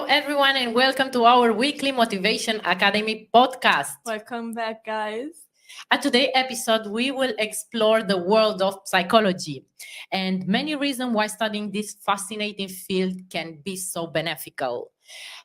Hello, everyone, and welcome to our weekly Motivation Academy podcast. Welcome back, guys. At today's episode, we will explore the world of psychology and many reasons why studying this fascinating field can be so beneficial.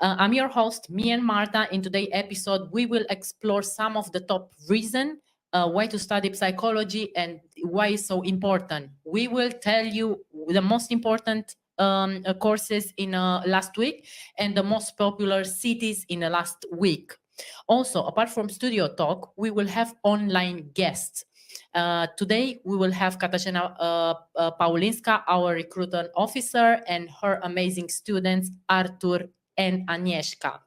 I'm your host, me and Marta. In today's episode, we will explore some of the top reasons why to study psychology and why it's so important. We will tell you the most important courses in last week and the most popular cities in the last week. Also, apart from studio talk, we will have online guests. Today, we will have Katarzyna Paulinska, our recruitment officer, and her amazing students, Artur and Agnieszka.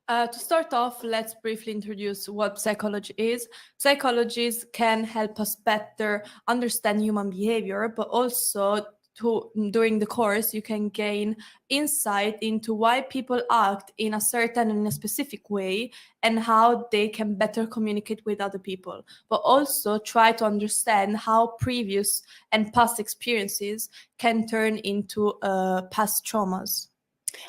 To start off, let's briefly introduce what psychology is. Psychologists can help us better understand human behavior, but also during the course, you can gain insight into why people act in a certain and a specific way and how they can better communicate with other people, but also try to understand how previous and past experiences can turn into past traumas.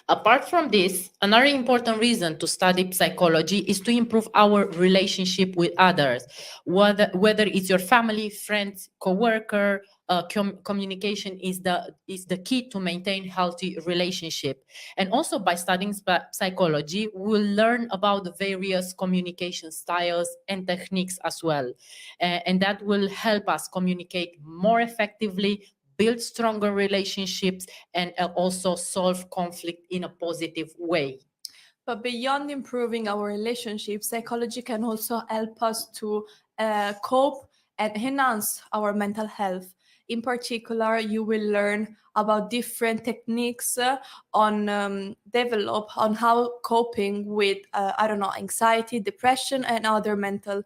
Apart from this, another important reason to study psychology is to improve our relationship with others, whether it's your family, friends, co-worker. Communication is the key to maintain healthy relationship. And also by studying psychology, we'll learn about the various communication styles and techniques as well. And that will help us communicate more effectively, build stronger relationships, and also solve conflict in a positive way. But beyond improving our relationships, psychology can also help us to cope and enhance our mental health. In particular, you will learn about different techniques develop on how coping with, anxiety, depression, and other mental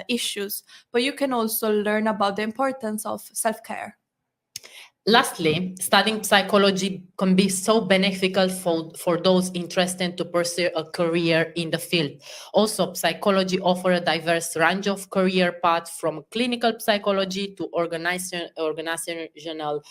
issues. But you can also learn about the importance of self-care. Lastly, studying psychology can be so beneficial for those interested to pursue a career in the field. Also, psychology offers a diverse range of career paths from clinical psychology to organizational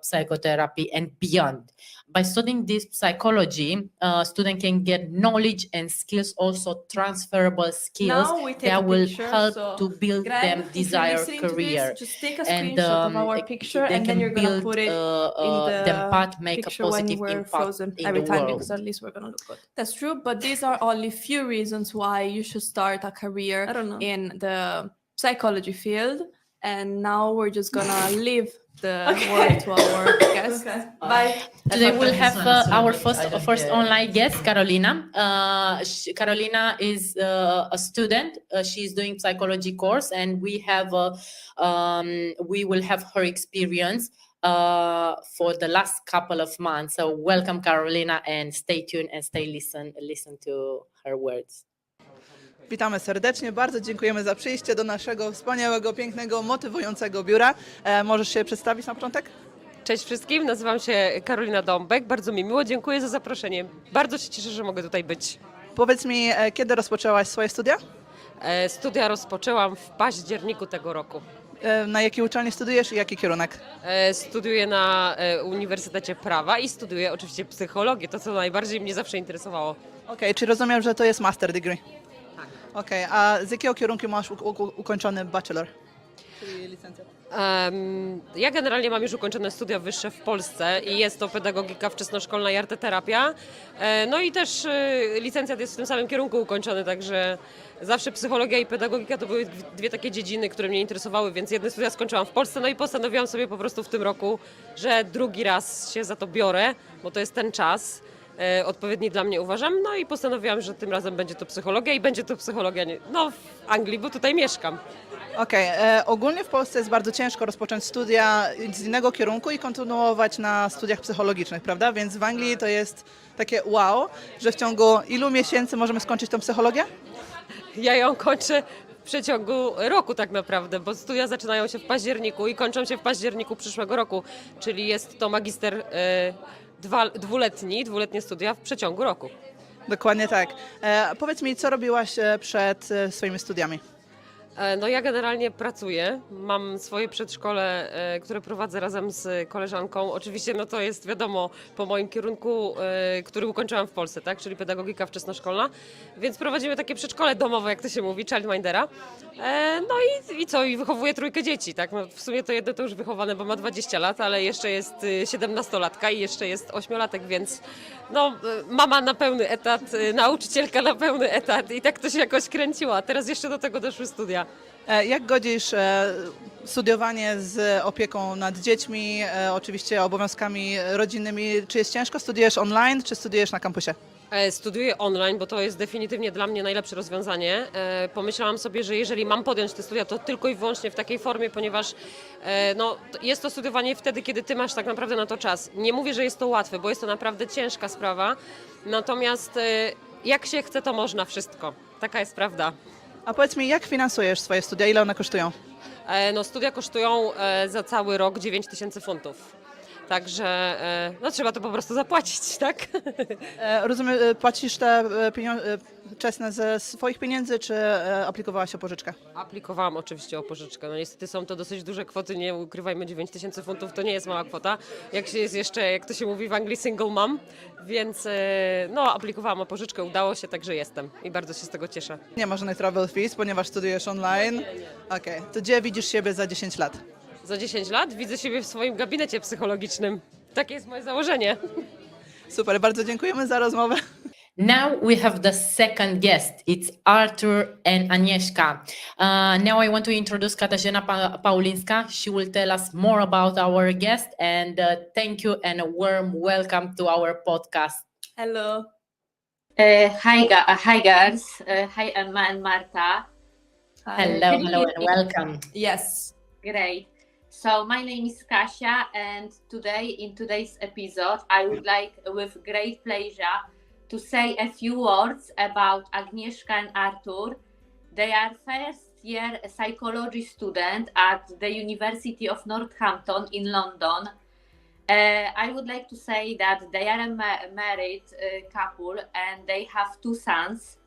psychotherapy and beyond. By studying this psychology, students can get knowledge and skills, also transferable skills that will help to build them desired career. Just take a screenshot of our picture and then you're going to put it in the path, make picture a positive when we're impact frozen in every the time world. because at least we're going to look good. That's true, but these are only few reasons why you should start a career in the psychology field. And now we're just going to leave the word to our guest. Okay. Bye. Today we'll have our first online guest, Carolina. Carolina is a student. She's doing psychology course, and we will have her experience for the last couple of months. So welcome, Carolina, and stay tuned and listen to her words. Witamy serdecznie, bardzo dziękujemy za przyjście do naszego wspaniałego, pięknego, motywującego biura. Możesz się przedstawić na początek? Cześć wszystkim, nazywam się Karolina Dąbek, bardzo mi miło, dziękuję za zaproszenie. Bardzo się cieszę, że mogę tutaj być. Powiedz mi, kiedy rozpoczęłaś swoje studia? Studia rozpoczęłam w październiku tego roku. Na jakiej uczelni studiujesz i jaki kierunek? Studiuję na Uniwersytecie Prawa i studiuję oczywiście psychologię, to co najbardziej mnie zawsze interesowało. Okej, czy rozumiem, że to jest master degree? Okej, a z jakiego kierunku masz ukończony bachelor? Czyli licencjat? Ja generalnie mam już ukończone studia wyższe w Polsce i jest to pedagogika wczesnoszkolna i arteterapia. No i też licencjat jest w tym samym kierunku ukończony, także zawsze psychologia i pedagogika to były dwie takie dziedziny, które mnie interesowały, więc jedne studia skończyłam w Polsce, no i postanowiłam sobie po prostu w tym roku, że drugi raz się za to biorę, bo to jest ten czas. Odpowiedni dla mnie uważam, no i postanowiłam, że tym razem będzie to psychologia i będzie to psychologia w Anglii, bo tutaj mieszkam. Okej, ogólnie w Polsce jest bardzo ciężko rozpocząć studia z innego kierunku i kontynuować na studiach psychologicznych, prawda? Więc w Anglii to jest takie wow, że w ciągu ilu miesięcy możemy skończyć tą psychologię? Ja ją kończę w przeciągu roku tak naprawdę, bo studia zaczynają się w październiku i kończą się w październiku przyszłego roku, czyli jest to magister dwuletnie studia w przeciągu roku. Dokładnie tak. Powiedz mi, co robiłaś przed swoimi studiami? No ja generalnie pracuję, mam swoje przedszkole, które prowadzę razem z koleżanką. Oczywiście no to jest wiadomo po moim kierunku, który ukończyłam w Polsce, tak, czyli pedagogika wczesnoszkolna, więc prowadzimy takie przedszkole domowe, jak to się mówi, childmindera. No i co, i wychowuję trójkę dzieci, tak, no w sumie to jedno to już wychowane, bo ma 20 lat, ale jeszcze jest 17-latka i jeszcze jest 8-latek, więc no mama na pełny etat, nauczycielka na pełny etat i tak to się jakoś kręciło, a teraz jeszcze do tego doszły studia. Jak godzisz studiowanie z opieką nad dziećmi, oczywiście obowiązkami rodzinnymi? Czy jest ciężko? Studiujesz online, czy studiujesz na kampusie? Studiuję online, bo to jest definitywnie dla mnie najlepsze rozwiązanie. Pomyślałam sobie, że jeżeli mam podjąć te studia, to tylko i wyłącznie w takiej formie, ponieważ no, jest to studiowanie wtedy, kiedy ty masz tak naprawdę na to czas. Nie mówię, że jest to łatwe, bo jest to naprawdę ciężka sprawa, natomiast jak się chce, to można wszystko. Taka jest prawda. A powiedz mi, jak finansujesz swoje studia? Ile one kosztują? No, studia kosztują za cały rok 9000 funtów. Także no, trzeba to po prostu zapłacić, tak? Rozumiem, płacisz te pieniądze czesne ze swoich pieniędzy, czy aplikowałaś o pożyczkę? Aplikowałam oczywiście o pożyczkę. No niestety są to dosyć duże kwoty, nie ukrywajmy, 9000 funtów to nie jest mała kwota. Jak się jest jeszcze, jak to się mówi w Anglii, single mom, więc no aplikowałam o pożyczkę, udało się, także jestem i bardzo się z tego cieszę. Nie ma żadnych travel fees, ponieważ studiujesz online. Okej, to gdzie widzisz siebie za 10 lat? Za 10 lat widzę siebie w swoim gabinecie psychologicznym. Takie jest moje założenie. Super, bardzo dziękujemy za rozmowę. Now we have the second guest. It's Artur and Agnieszka. Now I want to introduce Katarzyna Paulinska. She will tell us more about our guest. And thank you and a warm welcome to our podcast. Hello. Hi guys. Hi Emma and Marta. Hello, Can you hello, hear and me? welcome. Yes. Great. So my name is Kasia, and in today's episode, I would like, with great pleasure, to say a few words about Agnieszka and Artur. They are first-year psychology student at the University of Northampton in London. I would like to say that they are a married couple, and they have 2 sons.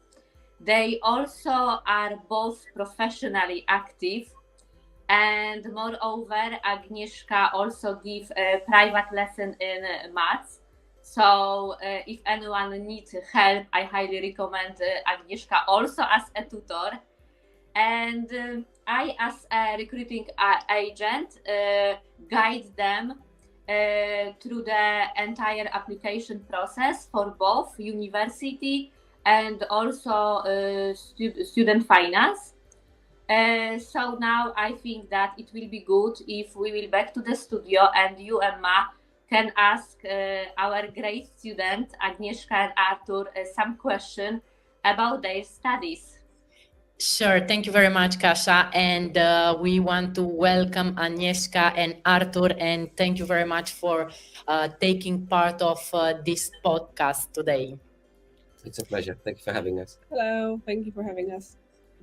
They also are both professionally active. And moreover, Agnieszka also gives a private lesson in maths. So if anyone needs help, I highly recommend Agnieszka also as a tutor. And I, as a recruiting agent, guide them through the entire application process for both university and also student finance. So now I think that it will be good if we will back to the studio and you, Emma, can ask our great student Agnieszka and Artur some question about their studies. Sure. Thank you very much, Kasia. And we want to welcome Agnieszka and Artur. And thank you very much for taking part of this podcast today. It's a pleasure. Thank you for having us. Hello, thank you for having us.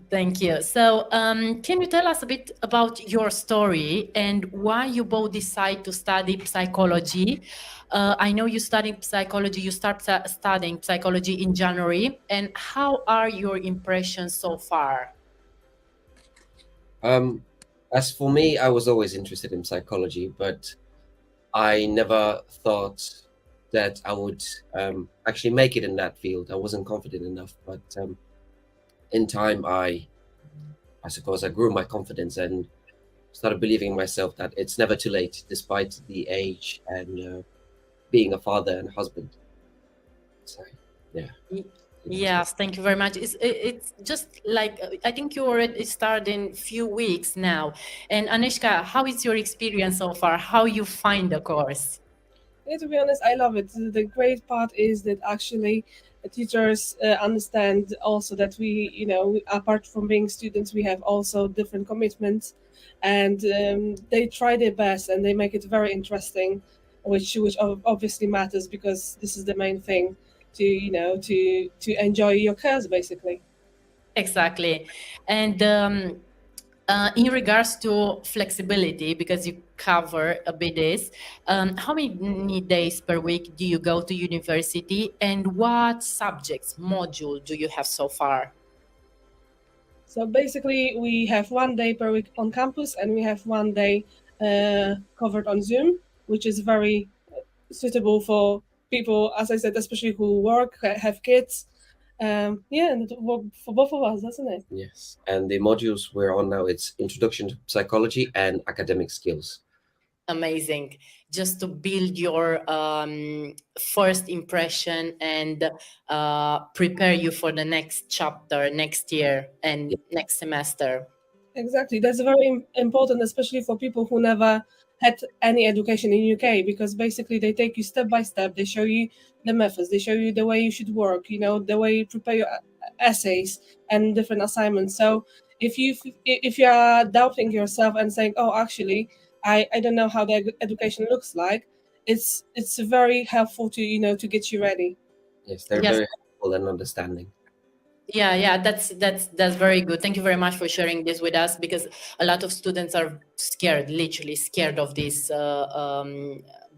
Thank you. So, can you tell us a bit about your story and why you both decide to study psychology? I know you studied psychology. You start studying psychology in January. And how are your impressions so far? As for me, I was always interested in psychology, but I never thought that I would actually make it in that field. I wasn't confident enough, but in time, I suppose I grew my confidence and started believing in myself that it's never too late, despite the age and being a father and husband. So, yeah. Yes, thank you very much. It's just like, I think you already started in few weeks now. And Agnieszka, how is your experience so far? How you find the course? Yeah, to be honest, I love it. The great part is that actually teachers understand also that we, apart from being students, we have also different commitments, and they try their best and they make it very interesting, which obviously matters because this is the main thing to enjoy your course basically. Exactly. And in regards to flexibility, because you cover a bit this, how many days per week do you go to university and what subjects, module do you have so far? So basically, we have 1 day per week on campus, and we have 1 day covered on Zoom, which is very suitable for people, as I said, especially who work, have kids. Yeah, and for both of us, doesn't it? Yes. And the modules we're on now, it's Introduction to Psychology and Academic Skills. Amazing. Just to build your first impression and prepare you for the next chapter next year and next semester. Exactly. That's very important, especially for people who never had any education in UK, because basically they take you step by step. They show you the methods. They show you the way you should work, you know, the way you prepare your essays and different assignments. So if you are doubting yourself and saying, oh, actually, I don't know how the education looks like, it's very helpful to, you know, to get you ready. Yes, they're Yes. very helpful and understanding. Yeah, that's very good. Thank you very much for sharing this with us, because a lot of students are scared, literally scared of this,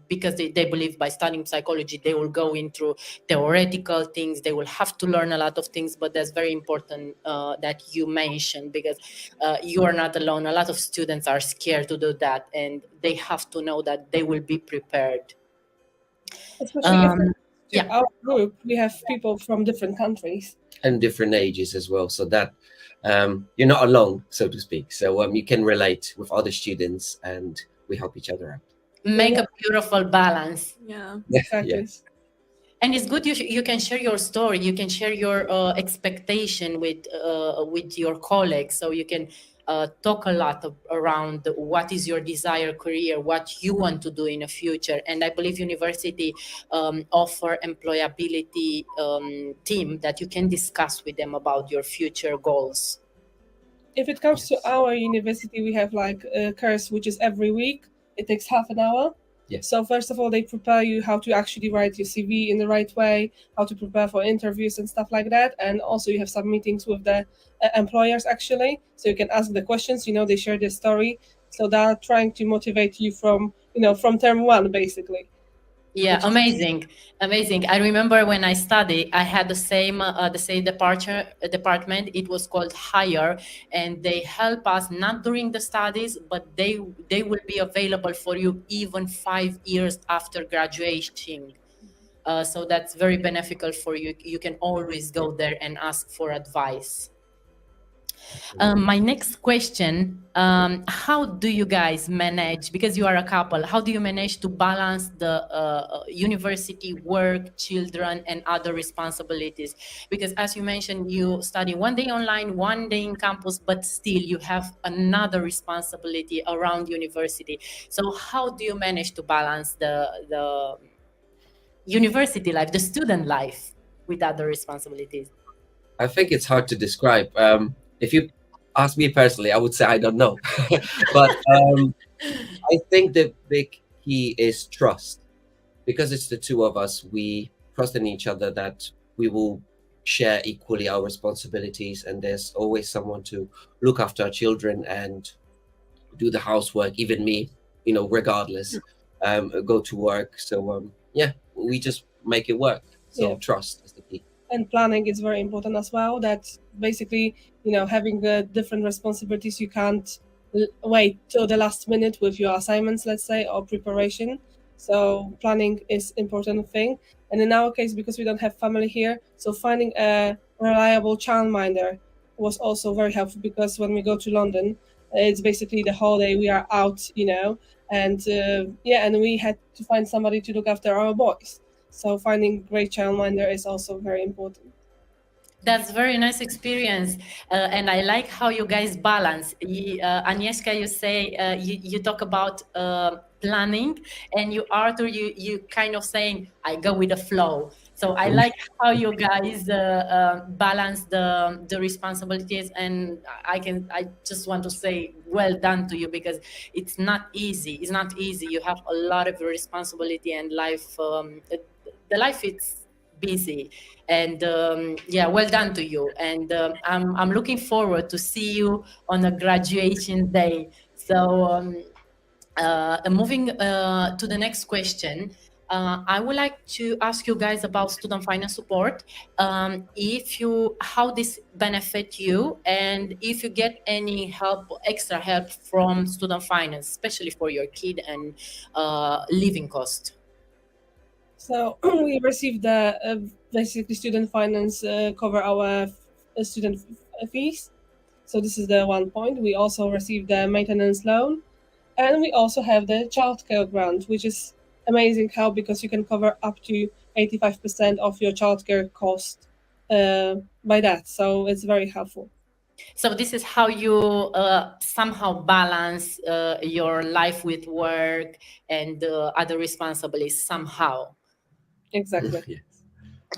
because they believe by studying psychology they will go into theoretical things, they will have to learn a lot of things. But that's very important that you mentioned, because you are not alone. A lot of students are scared to do that, and they have to know that they will be prepared. Especially if yeah. our group, we have people from different countries. And different ages as well, so that you're not alone, so to speak. So you can relate with other students, and we help each other out. Make a beautiful balance. Yeah. Exactly. Yes. And it's good you can share your story. You can share your expectation with your colleagues, so you can talk a lot around what is your desired career, what you want to do in the future. And I believe university offer employability team that you can discuss with them about your future goals. If it comes to our university, we have like a course which is every week. It takes half an hour. Yes. So first of all, they prepare you how to actually write your CV in the right way, how to prepare for interviews and stuff like that. And also you have some meetings with the employers actually. So you can ask the questions, you know, they share their story. So they're trying to motivate you from term one, basically. Yeah, amazing. I remember when I studied, I had the same department. It was called Hire, and they help us not during the studies, but they will be available for you even 5 years after graduation. So that's very beneficial for you. You can always go there and ask for advice. My next question, how do you guys manage, because you are a couple, how do you manage to balance the university, work, children, and other responsibilities? Because as you mentioned, you study 1 day online, 1 day in campus, but still you have another responsibility around university. So how do you manage to balance the university life, the student life, with other responsibilities? I think it's hard to describe. If you ask me personally, I would say I don't know. But I think the big key is trust. Because it's the two of us, we trust in each other that we will share equally our responsibilities, and there's always someone to look after our children and do the housework, even me, you know, regardless, go to work. So yeah, we just make it work. So Yeah. trust is the key. And planning is very important as well. That basically, you know, having different responsibilities, you can't wait till the last minute with your assignments, let's say, or preparation. So planning is important thing. And in our case, because we don't have family here, so finding a reliable childminder was also very helpful, because when we go to London, it's basically the whole day we are out, you know, and and we had to find somebody to look after our boys. So finding great childminder is also very important. That's very nice experience, and I like how you guys balance. Agnieszka, you say you talk about planning, and Arthur, you kind of saying I go with the flow. So I like how you guys balance the responsibilities, and I just want to say well done to you, because it's not easy. It's not easy. You have a lot of responsibility, and life. The life is busy, and well done to you. And I'm looking forward to see you on a graduation day. So moving to the next question, I would like to ask you guys about student finance support. How this benefit you, and if you get any help, extra help from student finance, especially for your kid and living cost. So we received the basically student finance cover our student fees. So this is the one point. We also received the maintenance loan, and we also have the childcare grant, which is amazing help because you can cover up to 85% of your childcare cost by that. So it's very helpful. So this is how you somehow balance your life with work and other responsibilities somehow. Exactly. Yes.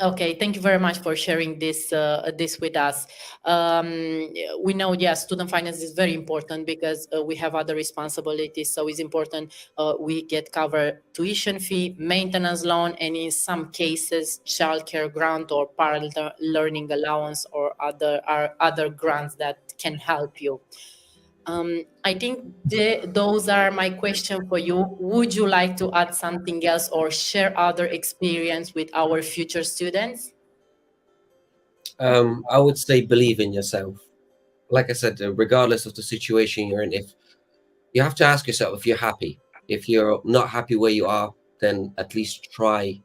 Okay, thank you very much for sharing this with us. We know, student finance is very important because we have other responsibilities. So it's important we get covered tuition fee, maintenance loan, and in some cases, childcare grant or parental learning allowance or other grants that can help you. I think those are my questions for you. Would you like to add something else or share other experience with our future students? I would say believe in yourself. Like I said, regardless of the situation you're in, if you have to ask yourself if you're happy. If you're not happy where you are, then at least try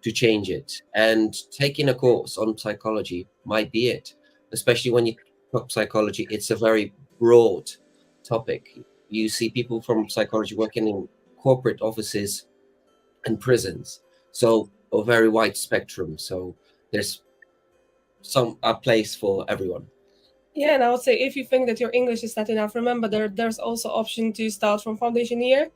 to change it. And taking a course on psychology might be it. Especially when you talk psychology, it's a very broad topic. You see people from psychology working in corporate offices and prisons, so a very wide spectrum. So there's a place for everyone. Yeah, and I would say if you think that your English is not enough, remember there's also option to start from foundation year.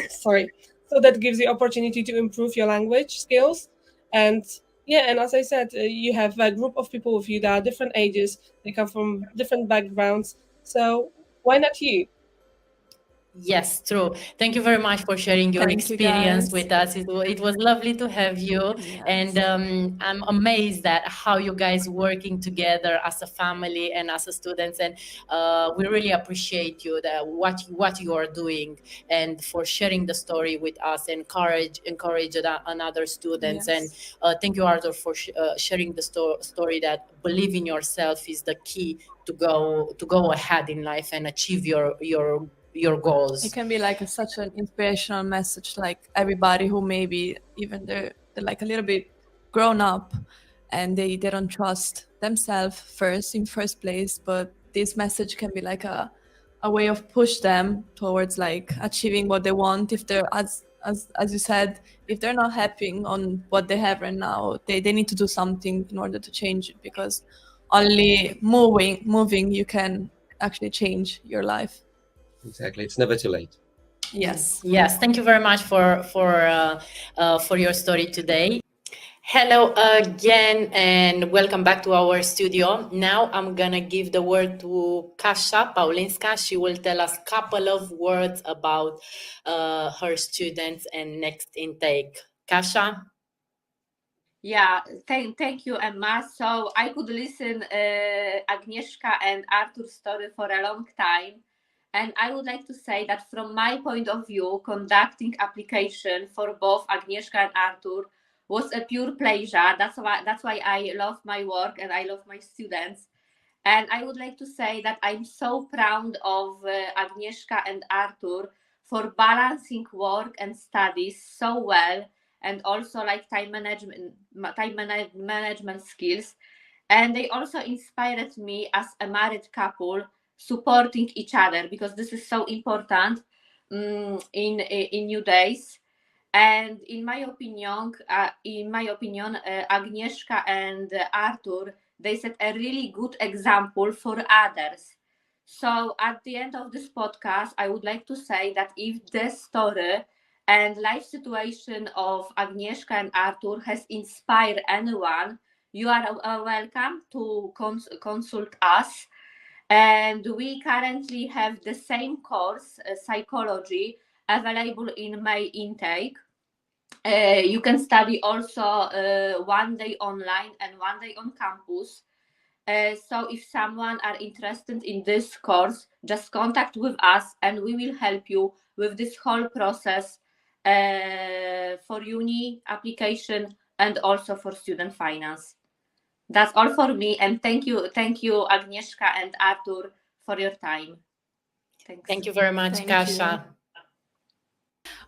Sorry. So that gives you opportunity to improve your language skills. And yeah, and as I said, you have a group of people with you that are different ages. They come from different backgrounds. So why not you? Yes, true. Thank you very much for sharing your Thank you, experience guys. with us. It was lovely to have you. Yes. And I'm amazed at how you guys working together as a family and as a students. And we really appreciate you, what you are doing, and for sharing the story with us, encourage another students. Yes. And thank you, Arthur, for sharing the story that believe in yourself is the key to go ahead in life and achieve your goals. It can be like such an inspirational message, like everybody who maybe even they're like a little bit grown up and they don't trust themselves in first place, but this message can be like a way of push them towards like achieving what they want. If they're as you said, if they're not happy on what they have right now, they need to do something in order to change it, because only moving you can actually change your life. Exactly. It's never too late. Yes. Yes, thank you very much for your story today. Hello again, and welcome back to our studio. Now I'm gonna give the word to Kasia Paulinska. She will tell us a couple of words about her students and next intake. Kasia? Yeah, thank you, Emma. So I could listen Agnieszka and Artur's story for a long time. And I would like to say that from my point of view, conducting application for both Agnieszka and Artur was a pure pleasure. That's why I love my work and I love my students. And I would like to say that I'm so proud of Agnieszka and Artur for balancing work and studies so well, and also like time management skills. And they also inspired me as a married couple, supporting each other, because this is so important in new days. And in my opinion, Agnieszka and Artur, they set a really good example for others. So at the end of this podcast, I would like to say that if the story and life situation of Agnieszka and Artur has inspired anyone, you are welcome to consult us. And we currently have the same course, psychology, available in May intake. You can study also one day online and one day on campus. So if someone are interested in this course, just contact with us and we will help you with this whole process for uni application and also for student finance. That's all for me, and thank you, Agnieszka and Artur, for your time. Thanks. Thank you very much, Thank Kasia.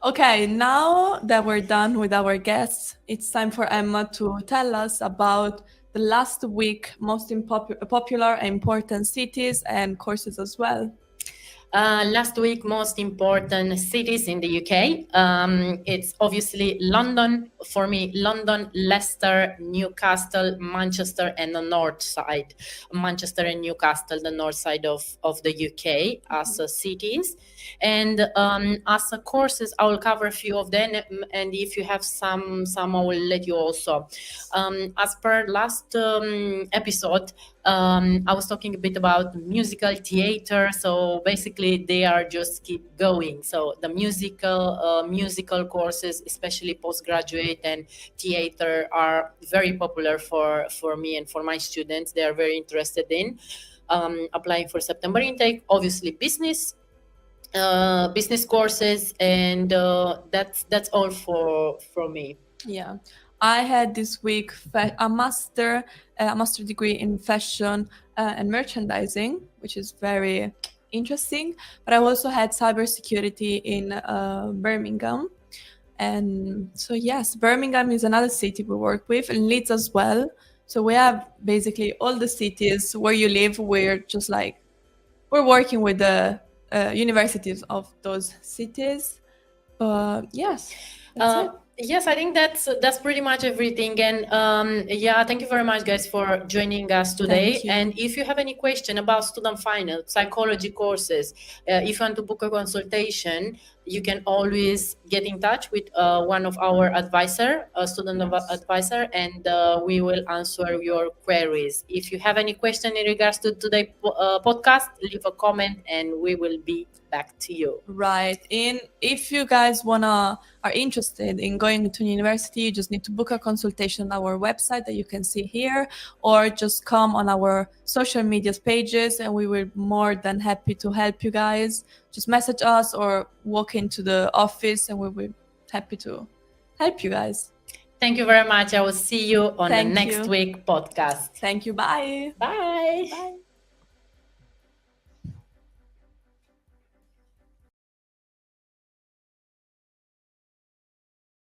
Okay, now that we're done with our guests, it's time for Emma to tell us about the last week most popular and important cities and courses as well. Last week, most important cities in the UK. It's obviously London. For me, London, Leicester, Newcastle, Manchester, and the north side. Manchester and Newcastle, the north side of the UK as cities. And as courses, I will cover a few of them. And if you have some I will let you also. As per last episode, I was talking a bit about musical theater. So basically, they are just keep going. So the musical courses, especially postgraduate and theater, are very popular for me and for my students. They are very interested in applying for September intake. Obviously, business courses, and that's all from me. Yeah, I had this week a master degree in fashion and merchandising, which is very interesting. But I also had cybersecurity in Birmingham, and so yes, Birmingham is another city we work with, and Leeds as well. So we have basically all the cities where you live. We're working with the universities of those cities. Yes, that's it. Yes, I think that's pretty much everything. And yeah, thank you very much, guys, for joining us today. Thank you. And if you have any question about student finance, psychology courses, if you want to book a consultation, you can always get in touch with one of our student advisor, and we will answer your queries. If you have any question in regards to today's podcast, leave a comment and we will be back to you. Right. If you guys are interested in going to university, you just need to book a consultation on our website that you can see here, or just come on our social media pages, and we will be more than happy to help you guys. Just message us or walk into the office, and we will be happy to help you guys. Thank you very much. I will see you on the Thank next you. week podcast. Thank you. Bye. Bye. Bye.